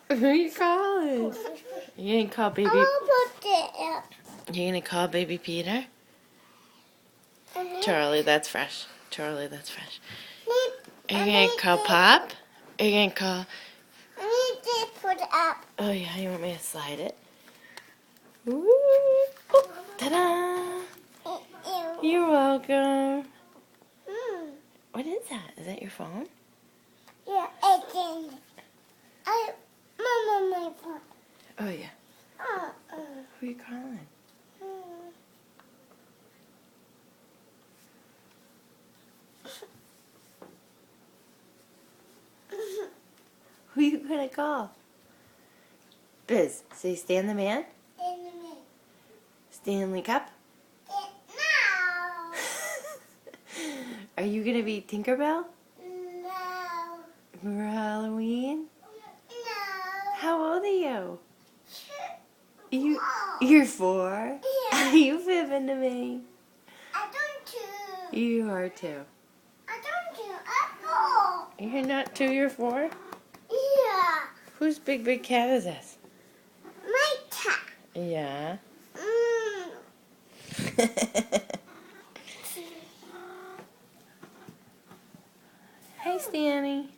Who you calling? You gonna call baby? I'll put it up. You gonna call baby Peter? Charlie, that's fresh. Charlie, that's fresh. Are you gonna call Pop? Are you gonna call? I need to put it up. Oh yeah, you want me to slide it? Ooh. Oh, ta-da! You're welcome. What is that? Is that your phone? Yeah, again. Mama, my phone. Oh yeah. Who are you calling? Who you gonna call? Biz, say Stan the Man? Stanley Cup? No. Are you gonna be Tinkerbell No. for Halloween? No. How old are you? You're 4? Yeah. You fibbing to me. I don't do. You are 2. I don't do at all. You're not 2, you're 4? Yeah. Whose big cat is this? My cat. Yeah. Hey, Stanny.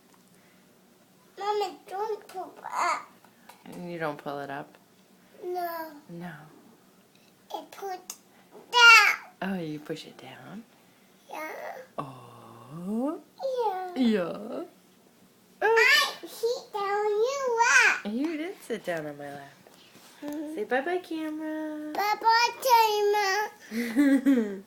Mama, don't pull up. You don't pull it up? No. No. It put down. Oh, you push it down? Yeah. Oh. Yeah. Yeah. I sit down you lap. You did sit down on my lap. Say bye-bye, camera. Bye-bye, Tamer.